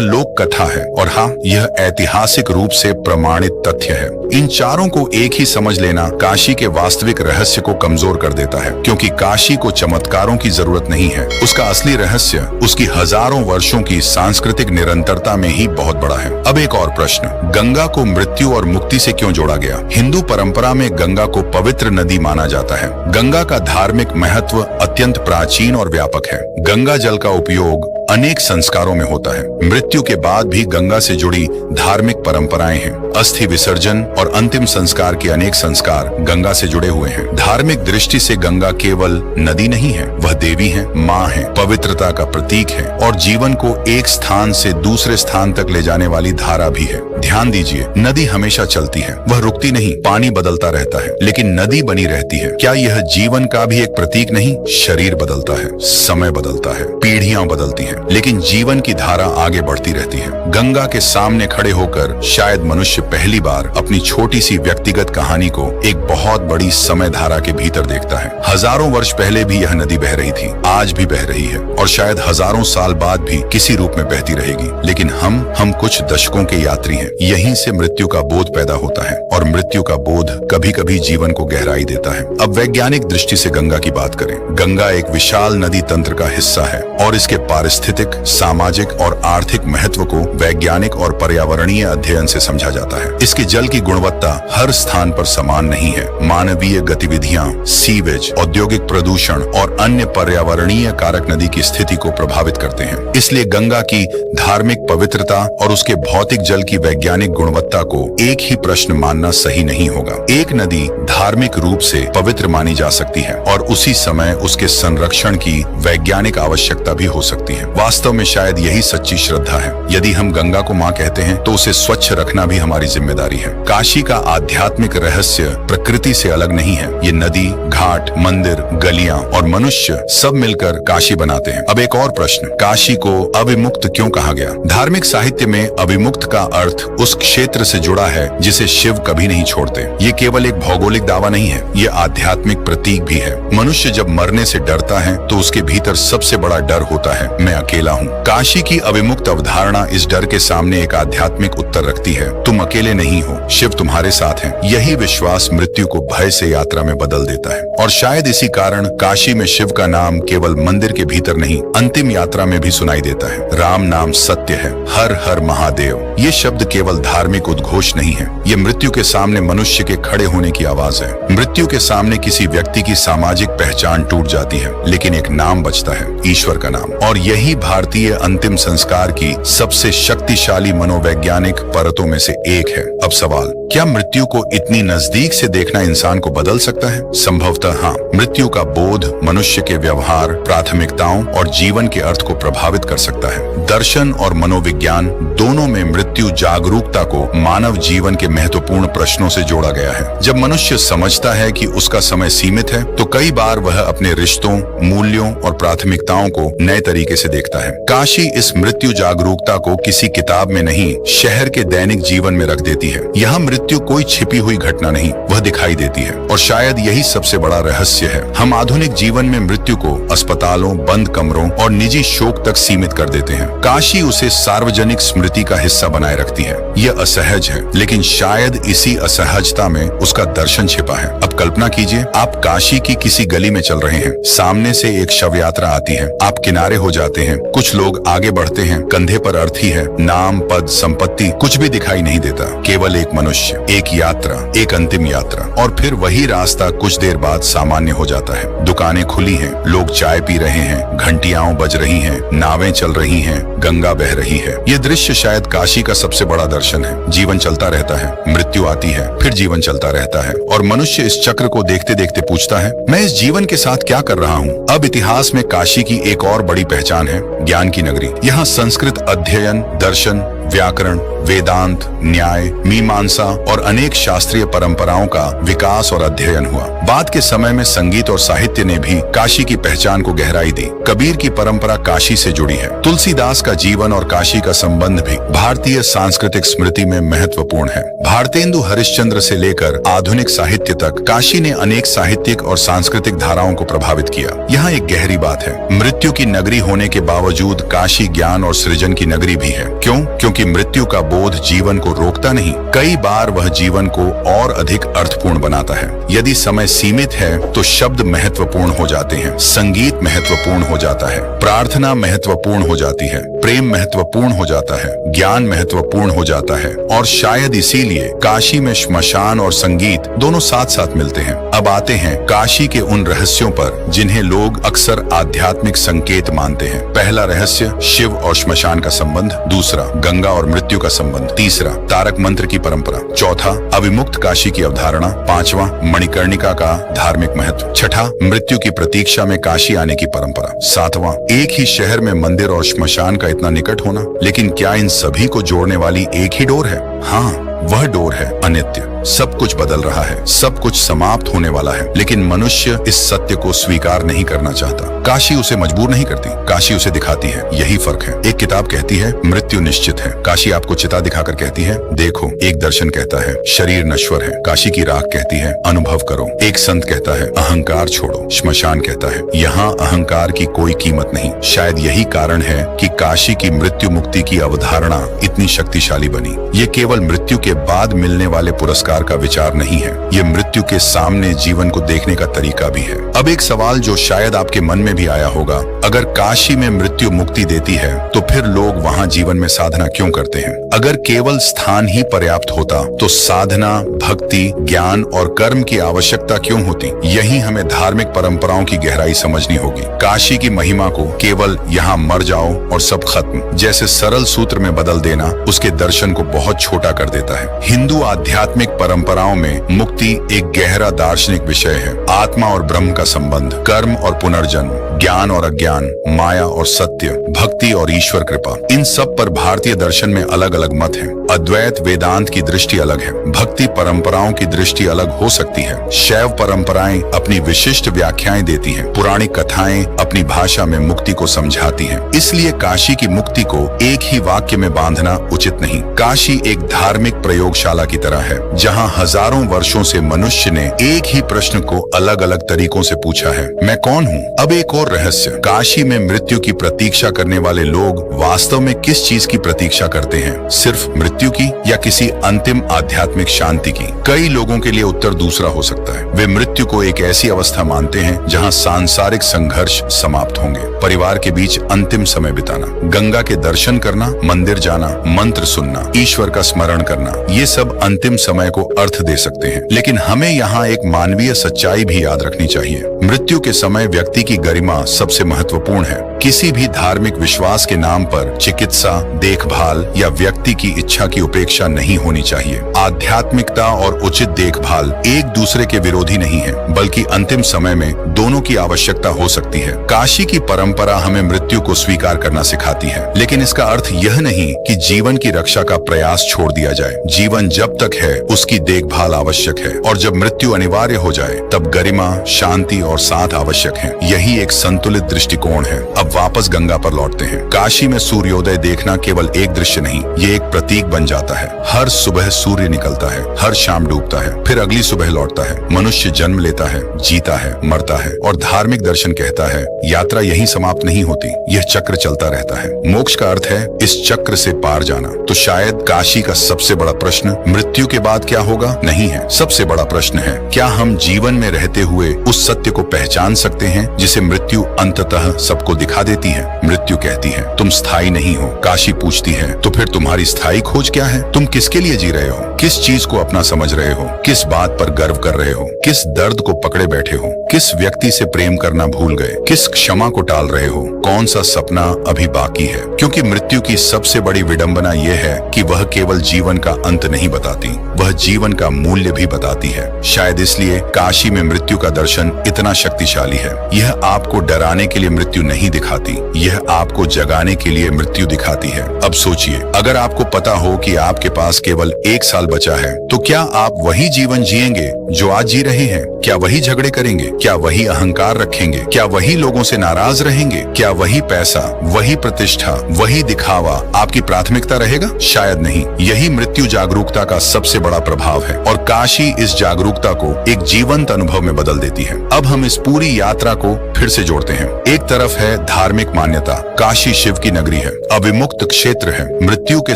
लोक कथा है और हाँ, यह ऐतिहासिक रूप से प्रमाणित तथ्य है। इन चारों को एक ही समझ लेना काशी के वास्तविक रहस्य को कमजोर कर देता है, क्योंकि काशी को चमत्कारों की जरूरत नहीं है। उसका असली रहस्य उसकी हजारों वर्षों की सांस्कृतिक निरंतरता में ही बहुत बड़ा है। अब एक और प्रश्न, गंगा को मृत्यु और मुक्ति से क्यों जोड़ा गया? हिंदू परंपरा में गंगा को पवित्र नदी माना जाता है। गंगा का धार्मिक महत्व अत्यंत प्राचीन और व्यापक है। गंगा जल का उपयोग अनेक संस्कारों में होता है। मृत्यु के बाद भी गंगा से जुड़ी धार्मिक परंपराएं हैं। अस्थि विसर्जन और अंतिम संस्कार के अनेक संस्कार गंगा से जुड़े हुए हैं। धार्मिक दृष्टि से गंगा केवल नदी नहीं है, वह देवी है, माँ है, पवित्रता का प्रतीक है और जीवन को एक स्थान से दूसरे स्थान तक ले जाने वाली धारा भी है। ध्यान दीजिए, नदी हमेशा चलती है, वह रुकती नहीं। पानी बदलता रहता है, लेकिन नदी बनी रहती है। क्या यह जीवन का भी एक प्रतीक नहीं? शरीर बदलता है, समय बदलता है, पीढ़ियां बदलती हैं, लेकिन जीवन की धारा आगे बढ़ती रहती है। गंगा के सामने खड़े होकर शायद मनुष्य पहली बार अपनी छोटी सी व्यक्तिगत कहानी को एक बहुत बड़ी समय धारा के भीतर देखता है। हजारों वर्ष पहले भी यह नदी बह रही थी, आज भी बह रही है और शायद हजारों साल बाद भी किसी रूप में बहती रहेगी। लेकिन हम कुछ दशकों के यात्री हैं। यहीं से मृत्यु का बोध पैदा होता है और मृत्यु का बोध कभी कभी जीवन को गहराई देता है। अब वैज्ञानिक दृष्टि से गंगा की बात करें। गंगा एक विशाल नदी तंत्र का हिस्सा है और इसके पारिस्थितिक, सामाजिक और आर्थिक महत्व को वैज्ञानिक और पर्यावरणीय अध्ययन से समझा जाता है। इसके जल की गुणवत्ता हर स्थान पर समान नहीं है। मानवीय गतिविधियां, सीवेज, औद्योगिक प्रदूषण और अन्य पर्यावरणीय कारक नदी की स्थिति को प्रभावित करते हैं। इसलिए गंगा की धार्मिक पवित्रता और उसके भौतिक जल की वैज्ञानिक गुणवत्ता को एक ही प्रश्न मानना सही नहीं होगा। एक नदी धार्मिक रूप से पवित्र मानी जा सकती है और उसी समय उसके संरक्षण की वैज्ञानिक आवश्यकता भी हो सकती है। वास्तव में शायद यही सच्ची श्रद्धा है। यदि हम गंगा को माँ कहते हैं तो उसे स्वच्छ रखना भी हमारी जिम्मेदारी है। काशी का आध्यात्मिक रहस्य प्रकृति से अलग नहीं है। ये नदी, घाट, मंदिर, गलियां और मनुष्य सब मिलकर काशी बनाते हैं। अब एक और प्रश्न, काशी को अविमुक्त क्यों कहा गया? धार्मिक साहित्य में अविमुक्त का अर्थ उस क्षेत्र से जुड़ा है जिसे शिव कभी नहीं छोड़ते। ये केवल एक भौगोलिक दावा नहीं है, ये आध्यात्मिक प्रतीक भी है। मनुष्य जब मरने से डरता है तो उसके भीतर सबसे बड़ा डर होता है, मैं अकेला हूँ। काशी की अविमुक्त अवधारणा इस डर के सामने एक आध्यात्मिक उत्तर रखती है। तुम अकेले नहीं हो, शिव तुम्हारे साथ है। यही विश्वास मृत्यु को भय से यात्रा में बदल देता है और शायद इसी कारण काशी में शिव का नाम केवल मंदिर के भीतर नहीं, अंतिम यात्रा में भी सुनाई देता है। राम नाम सत्य है, हर हर महादेव। ये शब्द केवल धार्मिक उद्घोष नहीं है, ये मृत्यु के सामने मनुष्य के खड़े होने की आवाज है। मृत्यु के सामने किसी व्यक्ति की सामाजिक पहचान टूट जाती है, लेकिन एक नाम बचता है, ईश्वर का नाम। और यही भारतीय अंतिम संस्कार की सबसे शक्तिशाली मनोवैज्ञानिक परतों में से एक है। अब सवाल, क्या मृत्यु को इतनी नजदीक से देखना इंसान को बदल सकता है? संभवतः हाँ। मृत्यु का बोध मनुष्य के व्यवहार, प्राथमिकताओं और जीवन के अर्थ को प्रभावित कर सकता है। दर्शन और मनोविज्ञान दोनों में मृत्यु जागरूकता को मानव जीवन के महत्वपूर्ण प्रश्नों से जोड़ा गया है। जब मनुष्य समझता है कि उसका समय सीमित है, तो कई बार वह अपने रिश्तों, मूल्यों और प्राथमिकताओं को नए तरीके से देखता है। काशी इस मृत्यु जागरूकता को किसी किताब में नहीं, शहर के दैनिक जीवन में रख देती है। यहाँ मृत्यु कोई छिपी हुई घटना नहीं, वह दिखाई देती है और शायद यही सबसे बड़ा रहस्य है। हम आधुनिक जीवन में मृत्यु को अस्पतालों, बंद कमरों और निजी शोक तक सीमित कर देते हैं। काशी उसे सार्वजनिक स्मृति का हिस्सा बनाए रखती है। यह असहज है, लेकिन शायद इसी असहजता में उसका दर्शन छिपा है। अब कल्पना कीजिए, आप काशी की किसी गली में चल रहे हैं, सामने से एक शव यात्रा आती है, आप किनारे हो जाते हैं। कुछ लोग आगे बढ़ते हैं, कंधे पर अर्थी है, नाम, पद, संपत्ति कुछ भी दिखाई नहीं देता, केवल एक मनुष्य, एक यात्रा, एक अंतिम यात्रा। और फिर वही रास्ता कुछ देर बाद सामान्य हो जाता है। दुकानें खुली हैं, लोग चाय पी रहे हैं, घंटियां बज रही हैं, नावें चल रही हैं, गंगा बह रही है। ये दृश्य शायद काशी का सबसे बड़ा दर्शन है। जीवन चलता रहता है, मृत्यु आती है, फिर जीवन चलता रहता है और मनुष्य इस चक्र को देखते देखते पूछता है, मैं इस जीवन के साथ क्या कर रहा हूँ। अब इतिहास में काशी की एक और बड़ी पहचान है, ज्ञान की नगरी। यहाँ संस्कृत अध्ययन, दर्शन, व्याकरण, वेदांत, न्याय, मीमांसा और अनेक शास्त्रीय परंपराओं का विकास और अध्ययन हुआ। बाद के समय में संगीत और साहित्य ने भी काशी की पहचान को गहराई दी। कबीर की परंपरा काशी से जुड़ी है। तुलसीदास का जीवन और काशी का संबंध भी भारतीय सांस्कृतिक स्मृति में महत्वपूर्ण है। भारतेंदु हरिश्चंद्र से लेकर आधुनिक साहित्य तक काशी ने अनेक साहित्यिक और सांस्कृतिक धाराओं को प्रभावित किया। यहाँ एक गहरी बात है, मृत्यु की नगरी होने के बावजूद काशी ज्ञान और सृजन की नगरी भी है। क्यों? क्योंकि मृत्यु का बोध जीवन को रोकता नहीं, कई बार वह जीवन को और अधिक अर्थपूर्ण बनाता है। यदि समय सीमित है तो शब्द महत्वपूर्ण हो जाते हैं, संगीत महत्वपूर्ण हो जाता है, प्रार्थना महत्वपूर्ण हो जाती है, प्रेम महत्वपूर्ण हो जाता है, ज्ञान महत्वपूर्ण हो जाता है। और शायद इसीलिए काशी में श्मशान और संगीत दोनों साथ साथ मिलते हैं। अब आते हैं काशी के उन रहस्यों पर जिन्हें लोग अक्सर आध्यात्मिक संकेत मानते हैं। पहला रहस्य, शिव और श्मशान का संबंध। दूसरा, गंगा और मृत्यु का संबंध। तीसरा, तारक मंत्र की परंपरा। चौथा, अविमुक्त काशी की अवधारणा। पांचवा, मणिकर्णिका का धार्मिक महत्व। छठा, मृत्यु की प्रतीक्षा में काशी आने की परंपरा। सातवां, एक ही शहर में मंदिर और श्मशान का इतना निकट होना। लेकिन क्या इन सभी को जोड़ने वाली एक ही डोर है? हाँ, वह डोर है अनित्य। सब कुछ बदल रहा है, सब कुछ समाप्त होने वाला है, लेकिन मनुष्य इस सत्य को स्वीकार नहीं करना चाहता। काशी उसे मजबूर नहीं करती, काशी उसे दिखाती है। यही फर्क है। एक किताब कहती है मृत्यु निश्चित है, काशी आपको चिता दिखाकर कहती है देखो। एक दर्शन कहता है शरीर नश्वर है, काशी की राख कहती है अनुभव करो। एक संत कहता है अहंकार छोड़ो, श्मशान कहता है यहाँ अहंकार की कोई कीमत नहीं। शायद यही कारण है कि काशी की मृत्यु मुक्ति की अवधारणा इतनी शक्तिशाली बनी। ये केवल मृत्यु के बाद मिलने वाले पुरस्कार का विचार नहीं है, ये मृत्यु के सामने जीवन को देखने का तरीका भी है। अब एक सवाल जो शायद आपके मन में भी आया होगा, अगर काशी में मृत्यु मुक्ति देती है तो फिर लोग वहां जीवन में साधना क्यों करते हैं? अगर केवल स्थान ही पर्याप्त होता तो साधना, भक्ति, ज्ञान और कर्म की आवश्यकता क्यों होती? यही हमें धार्मिक परंपराओं की गहराई समझनी होगी। काशी की महिमा को केवल यहाँ मर जाओ और सब खत्म जैसे सरल सूत्र में बदल देना उसके दर्शन को बहुत छोटा कर देता है। हिंदू आध्यात्मिक परंपराओं में मुक्ति एक गहरा दार्शनिक विषय है। आत्मा और ब्रह्म का संबंध, कर्म और पुनर्जन्म, ज्ञान और अज्ञान, माया और सत्य, भक्ति और ईश्वर कृपा, इन सब पर भारतीय दर्शन में अलग अलग मत हैं। अद्वैत वेदांत की दृष्टि अलग है, भक्ति परंपराओं की दृष्टि अलग हो सकती है। शैव परंपराएं अपनी विशिष्ट व्याख्याएं देती हैं, पुरानी कथाएं अपनी भाषा में मुक्ति को समझाती हैं। इसलिए काशी की मुक्ति को एक ही वाक्य में बांधना उचित नहीं। काशी एक धार्मिक प्रयोगशाला की तरह है, जहां हजारों वर्षों से मनुष्य ने एक ही प्रश्न को अलग अलग तरीकों से पूछा है, मैं कौन हूँ? अब एक और रहस्य, काशी में मृत्यु की प्रतीक्षा करने वाले लोग वास्तव में किस चीज की प्रतीक्षा करते हैं? सिर्फ मृत्यु की या किसी अंतिम आध्यात्मिक शांति की? कई लोगों के लिए उत्तर दूसरा हो सकता है। वे मृत्यु को एक ऐसी अवस्था मानते हैं जहां सांसारिक संघर्ष समाप्त होंगे, परिवार के बीच अंतिम समय बिताना, गंगा के दर्शन करना, मंदिर जाना, मंत्र सुनना, ईश्वर का स्मरण करना, ये सब अंतिम समय को अर्थ दे सकते हैं। लेकिन हमें यहाँ एक मानवीय सच्चाई भी याद रखनी चाहिए। मृत्यु के समय व्यक्ति की गरिमा सबसे महत्वपूर्ण है। किसी भी धार्मिक विश्वास के नाम पर चिकित्सा, देखभाल या व्यक्ति की इच्छा की उपेक्षा नहीं होनी चाहिए। आध्यात्मिकता और उचित देखभाल एक दूसरे के विरोधी नहीं है, बल्कि अंतिम समय में दोनों की आवश्यकता हो सकती है। काशी की परंपरा हमें मृत्यु को स्वीकार करना सिखाती है, लेकिन इसका अर्थ यह नहीं कि जीवन की रक्षा का प्रयास छोड़ दिया जाए। जीवन जब तक है उसकी देखभाल आवश्यक है, और जब मृत्यु अनिवार्य हो जाए तब गरिमा, शांति और साथ आवश्यक है। यही एक संतुलित दृष्टिकोण है। अब वापस गंगा पर लौटते हैं। काशी में सूर्योदय देखना केवल एक दृश्य नहीं, ये एक प्रतीक बन जाता है। हर सुबह सूर्य निकलता है, हर शाम डूबता है, फिर अगली सुबह लौटता है। मनुष्य जन्म लेता है, जीता है, मरता है, और धार्मिक दर्शन कहता है यात्रा यहीं समाप्त नहीं होती, यह चक्र चलता रहता है। मोक्ष का अर्थ है इस चक्र से पार जाना। तो शायद काशी का सबसे बड़ा प्रश्न मृत्यु के बाद क्या होगा नहीं है। सबसे बड़ा प्रश्न है क्या हम जीवन में रहते हुए उस सत्य को पहचान सकते हैं जिसे मृत्यु अंततः सबको दिखा देती है। मृत्यु कहती है तुम स्थायी नहीं हो। काशी पूछती है तो फिर तुम्हारी स्थायी खोज क्या है? तुम किसके लिए जी रहे हो? किस चीज को अपना समझ रहे हो? किस बात पर गर्व कर रहे हो? किस दर्द को पकड़े बैठे हो? किस व्यक्ति से प्रेम करना भूल गए? किस क्षमा को टाल रहे हो? कौन सा सपना अभी बाकी है? क्योंकि मृत्यु की सबसे बड़ी विडंबना यह है कि वह केवल जीवन का अंत नहीं बताती, वह जीवन का मूल्य भी बताती है। शायद इसलिए काशी में मृत्यु का दर्शन इतना शक्तिशाली है। यह आपको डराने के लिए मृत्यु नहीं दिखाती, यह आपको जगाने के लिए मृत्यु दिखाती है। अब सोचिए, अगर आपको पता हो कि आपके पास केवल 1 साल बचा है, तो क्या आप वही जीवन जिएंगे जो आज जी रहे हैं? क्या वही झगड़े करेंगे? क्या वही अहंकार रखेंगे? क्या वही लोगों से नाराज रहेंगे? क्या वही पैसा, वही प्रतिष्ठा, वही दिखावा आपकी प्राथमिकता रहेगा? शायद नहीं। यही मृत्यु जागरूकता का सबसे बड़ा प्रभाव है, और काशी इस जागरूकता को एक जीवंत अनुभव में बदल देती है। अब हम इस पूरी यात्रा को फिर से जोड़ते हैं। एक तरफ है धार्मिक मान्यता, काशी शिव की नगरी है, अविमुक्त क्षेत्र है। मृत्यु के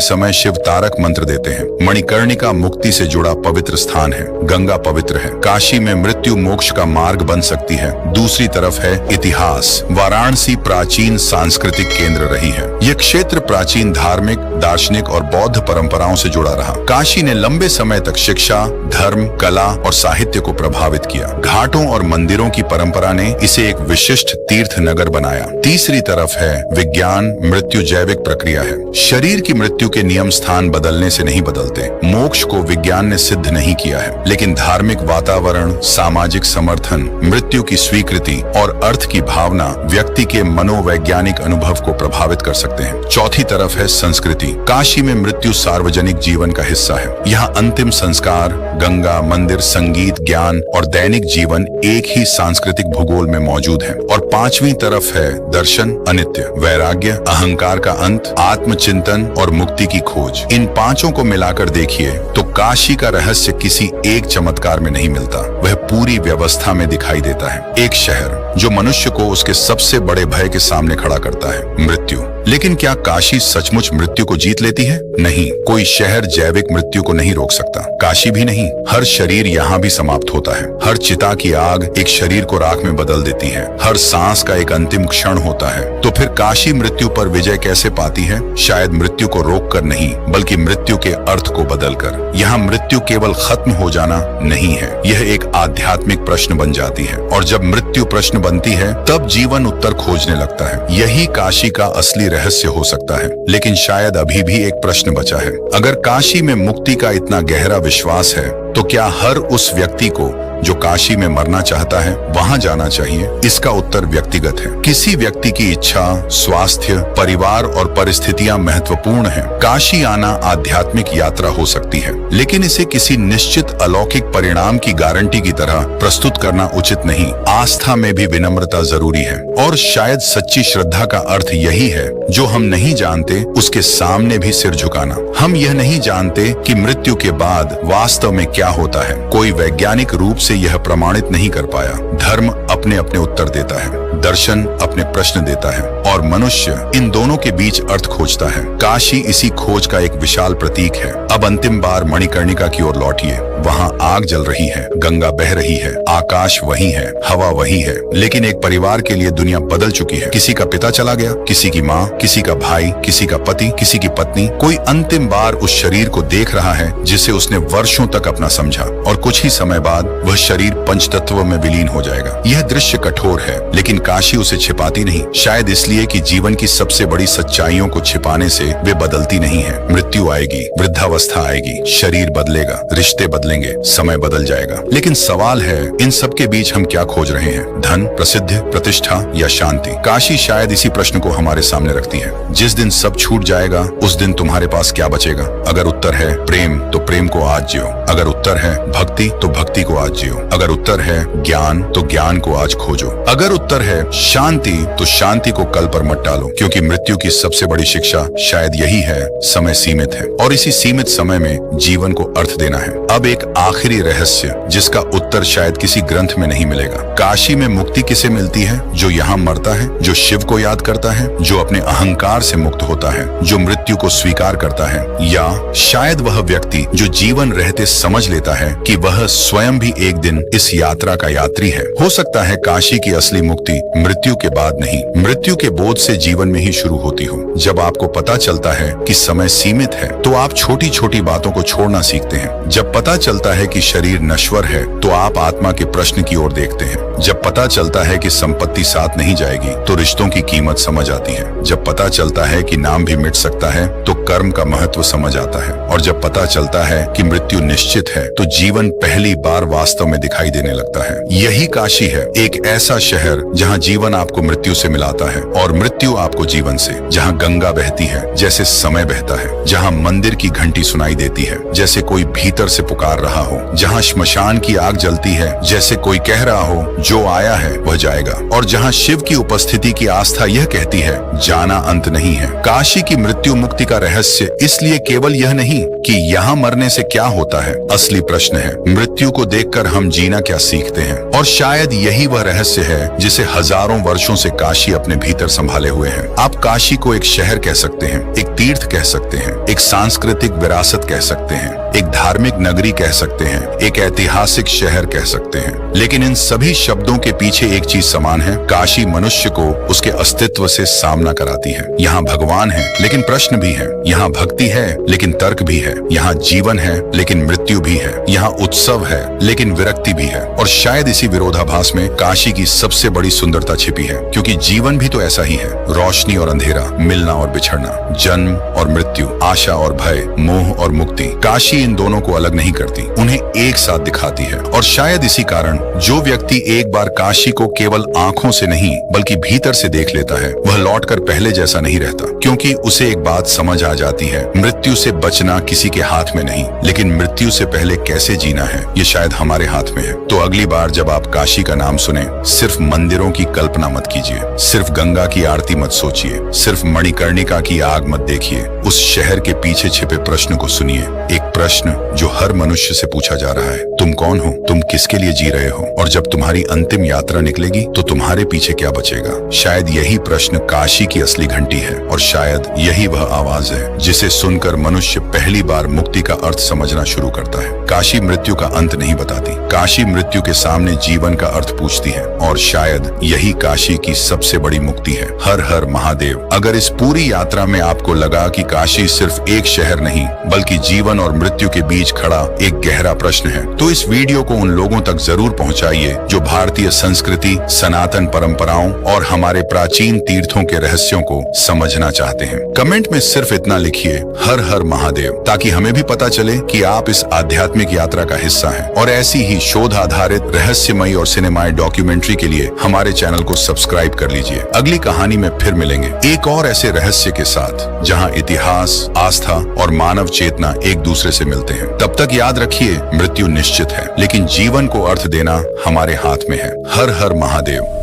समय शिव तारक मंत्र देते हैं। मणिकर्णिका मुक्ति से जुड़ा पवित्र स्थान है। गंगा पवित्र है। काशी में मृत्यु मोक्ष का मार्ग बन सकती है। दूसरी तरफ है इतिहास। वाराणसी प्राचीन सांस्कृतिक केंद्र रही है। यह क्षेत्र प्राचीन धार्मिक, दार्शनिक और बौद्ध परंपराओं से जुड़ा रहा। काशी ने लंबे समय तक शिक्षा, धर्म, कला और साहित्य को प्रभावित किया। घाटों और मंदिरों की परंपरा ने इसे एक विशिष्ट तीर्थ नगर बनाया। तीसरी तरफ है विज्ञान। मृत्यु जैविक प्रक्रिया है। शरीर की मृत्यु के नियम स्थान बदलने से नहीं बदलते। मोक्ष को विज्ञान ने सिद्ध नहीं किया है, लेकिन धार्मिक वातावरण, सामाजिक समर्थन, मृत्यु की स्वीकृति और अर्थ की भावना व्यक्ति के मनोवैज्ञानिक अनुभव को प्रभावित कर सकते हैं। चौथी तरफ है संस्कृति। काशी में मृत्यु सार्वजनिक जीवन का हिस्सा है। यहाँ अंतिम संस्कार, गंगा, मंदिर, संगीत, ज्ञान और दैनिक जीवन एक ही सांस्कृतिक भूगोल में मौजूद है। और पांचवी तरफ है दर्शन, अनित्य, वैराग्य, अहंकार का अंत, आत्मचिंतन और मुक्ति की खोज। इन पांचों को मिलाकर देखिए तो काशी का रहस्य किसी एक चमत्कार में नहीं मिलता, वह पूरी व्यवस्था में दिखाई देता है। एक शहर जो मनुष्य को उसके सबसे बड़े भय के सामने खड़ा करता है, मृत्यु। लेकिन क्या काशी सचमुच मृत्यु को जीत लेती है? नहीं, कोई शहर जैविक मृत्यु को नहीं रोक सकता, काशी भी नहीं। हर शरीर यहाँ भी समाप्त होता है। हर चिता की आग एक शरीर को राख में बदल देती है। हर सांस का एक अंतिम क्षण होता है। तो फिर काशी मृत्यु पर विजय कैसे पाती है? शायद मृत्यु को रोककर नहीं, बल्कि मृत्यु के अर्थ को बदलकर। यहाँ मृत्यु केवल खत्म हो जाना नहीं है, यह एक आध्यात्मिक प्रश्न बन जाती है। और जब मृत्यु प्रश्न बनती है, तब जीवन उत्तर खोजने लगता है। यही काशी का असली रहस्य हो सकता है। लेकिन शायद अभी भी एक प्रश्न बचा है। अगर काशी में मुक्ति का इतना गहरा विश्वास है, तो क्या हर उस व्यक्ति को जो काशी में मरना चाहता है वहां जाना चाहिए? इसका उत्तर व्यक्तिगत है। किसी व्यक्ति की इच्छा, स्वास्थ्य, परिवार और परिस्थितियां महत्वपूर्ण हैं। काशी आना आध्यात्मिक यात्रा हो सकती है, लेकिन इसे किसी निश्चित अलौकिक परिणाम की गारंटी की तरह प्रस्तुत करना उचित नहीं। आस्था में भी विनम्रता जरूरी है, और शायद सच्ची श्रद्धा का अर्थ यही है, जो हम नहीं जानते उसके सामने भी सिर झुकाना। हम यह नहीं जानते कि मृत्यु के बाद वास्तव में क्या होता है। कोई वैज्ञानिक रूप से यह प्रमाणित नहीं कर पाया। धर्म अपने अपने उत्तर देता है, दर्शन अपने प्रश्न देता है, और मनुष्य इन दोनों के बीच अर्थ खोजता है। काशी इसी खोज का एक विशाल प्रतीक है। अब अंतिम बार मणिकर्णिका की ओर लौटिए। वहाँ आग जल रही है, गंगा बह रही है, आकाश वही है, हवा वही है, लेकिन एक परिवार के लिए दुनिया बदल चुकी है। किसी का पिता चला गया, किसी की माँ, किसी का भाई, किसी का पति, किसी की पत्नी। कोई अंतिम बार उस शरीर को देख रहा है जिसे उसने वर्षों तक अपना समझा, और कुछ ही समय बाद वह शरीर पंचतत्व में विलीन हो जाएगा। यह दृश्य कठोर है, लेकिन काशी उसे छिपाती नहीं। शायद इसलिए कि जीवन की सबसे बड़ी सच्चाइयों को छिपाने से वे बदलती नहीं है। मृत्यु आएगी, वृद्धावस्था आएगी, शरीर बदलेगा, रिश्ते बदलेंगे, समय बदल जाएगा। लेकिन सवाल है, इन सब के बीच हम क्या खोज रहे हैं? धन, प्रसिद्धि, प्रतिष्ठा या शांति? काशी शायद इसी प्रश्न को हमारे सामने रखती है। जिस दिन सब छूट जाएगा, उस दिन तुम्हारे पास क्या बचेगा? अगर उत्तर है प्रेम, तो प्रेम को आज जियो। अगर उत्तर है भक्ति, तो भक्ति को आज जियो। अगर उत्तर है ज्ञान, तो ज्ञान को आज खोजो। अगर उत्तर है है शांति, तो शांति को कल पर मत टालो, क्योंकि मृत्यु की सबसे बड़ी शिक्षा शायद यही है, समय सीमित है और इसी सीमित समय में जीवन को अर्थ देना है। अब एक आखिरी रहस्य जिसका उत्तर शायद किसी ग्रंथ में नहीं मिलेगा। काशी में मुक्ति किसे मिलती है? जो यहाँ मरता है, जो शिव को याद करता है, जो अपने अहंकार से मुक्त होता है, जो मृत्यु को स्वीकार करता है, या शायद वह व्यक्ति जो जीवन रहते समझ लेता है कि वह स्वयं भी एक दिन इस यात्रा का यात्री है। हो सकता है काशी की असली मुक्ति मृत्यु के बाद नहीं, मृत्यु के बोझ से जीवन में ही शुरू होती हो। जब आपको पता चलता है कि समय सीमित है तो आप छोटी छोटी बातों को छोड़ना सीखते हैं। जब पता चलता है कि शरीर नश्वर है तो आप आत्मा के प्रश्न की ओर देखते हैं। जब पता चलता है कि संपत्ति साथ नहीं जाएगी तो रिश्तों की कीमत समझ आती है। जब पता चलता है कि नाम भी मिट सकता है तो कर्म का महत्व समझ आता है। और जब पता चलता है कि मृत्यु निश्चित है तो जीवन पहली बार वास्तव में दिखाई देने लगता है। यही काशी है, एक ऐसा शहर जहाँ जीवन आपको मृत्यु से मिलाता है और मृत्यु आपको जीवन से, जहाँ गंगा बहती है जैसे समय बहता है, जहाँ मंदिर की घंटी सुनाई देती है जैसे कोई भीतर से पुकार रहा हो, जहाँ श्मशान की आग जलती है जैसे कोई कह रहा हो जो आया है वह जाएगा, और जहाँ शिव की उपस्थिति की आस्था यह कहती है जाना अंत नहीं है। काशी की मृत्यु मुक्ति का रहस्य इसलिए केवल यह नहीं कि यहाँ मरने से क्या होता है, असली प्रश्न है मृत्यु को देखकर हम जीना क्या सीखते हैं। और शायद यही वह रहस्य है जिसे हजारों वर्षों से काशी अपने भीतर संभाले हुए है। आप काशी को एक शहर कह सकते हैं, एक तीर्थ कह सकते हैं, एक सांस्कृतिक विरासत कह सकते हैं, एक धार्मिक नगरी कह सकते हैं, एक ऐतिहासिक शहर कह सकते हैं, लेकिन इन सभी शब्दों के पीछे एक चीज समान है, काशी मनुष्य को उसके अस्तित्व से सामना कराती है। यहाँ भगवान है लेकिन प्रश्न भी है, यहाँ भक्ति है लेकिन तर्क भी है, यहाँ जीवन है लेकिन मृत्यु भी है, यहाँ उत्सव है लेकिन विरक्ति भी है। और शायद इसी विरोधाभास में काशी की सबसे बड़ी सुंदरता छिपी है, क्योंकि जीवन भी तो ऐसा ही है, रोशनी और अंधेरा, मिलना और बिछड़ना, जन्म और मृत्यु, आशा और भय, मोह और मुक्ति। काशी इन दोनों को अलग नहीं करती, उन्हें एक साथ दिखाती है। और शायद इसी कारण जो व्यक्ति एक बार काशी को केवल आंखों से नहीं बल्कि भीतर से देख लेता है वह लौटकर पहले जैसा नहीं रहता, क्योंकि उसे एक बात समझ आ जाती है, मृत्यु से बचना किसी के हाथ में नहीं, लेकिन मृत्यु से पहले कैसे जीना है ये शायद हमारे हाथ में है। तो अगली बार जब आप काशी का नाम सुने, सिर्फ मंदिरों की कल्पना मत कीजिए, सिर्फ गंगा की आरती मत सोचिए, सिर्फ मणिकर्णिका की आग मत देखिए, उस शहर के पीछे छिपे प्रश्न को सुनिए। एक प्रश्न जो हर मनुष्य से पूछा जा रहा है, तुम कौन हो, तुम किसके लिए जी रहे हो, और जब तुम्हारी अंतिम यात्रा निकलेगी तो तुम्हारे पीछे क्या बचेगा। शायद यही प्रश्न काशी की असली घंटी है, और शायद यही वह आवाज है जिसे सुनकर मनुष्य पहली बार मुक्ति का अर्थ समझना शुरू करता है। काशी मृत्यु का अंत नहीं बताती, काशी मृत्यु के सामने जीवन का अर्थ पूछती है, और शायद यही काशी की सबसे बड़ी मुक्ति है। हर हर महादेव। अगर इस पूरी यात्रा में आपको लगा कि काशी सिर्फ एक शहर नहीं बल्कि जीवन और मृत्यु के बीच खड़ा एक गहरा प्रश्न है, तो इस वीडियो को उन लोगों तक जरूर पहुंचाइए जो भारतीय संस्कृति, सनातन परंपराओं और हमारे प्राचीन तीर्थों के रहस्यों को समझना चाहते हैं। कमेंट में सिर्फ इतना लिखिए, हर हर महादेव, ताकि हमें भी पता चले कि आप इस आध्यात्मिक यात्रा का हिस्सा हैं। और ऐसी ही शोध आधारित रहस्यमयी और सिनेमाई डॉक्यूमेंट्री के लिए हमारे चैनल को सब्सक्राइब कर लीजिए। अगली कहानी में फिर मिलेंगे एक और ऐसे रहस्य के साथ जहां इतिहास, आस्था और मानव चेतना एक दूसरे से मिलते हैं। तब तक याद रखिए, मृत्यु निश्चित है लेकिन जीवन को अर्थ देना हमारे हाथ में है। हर हर महादेव।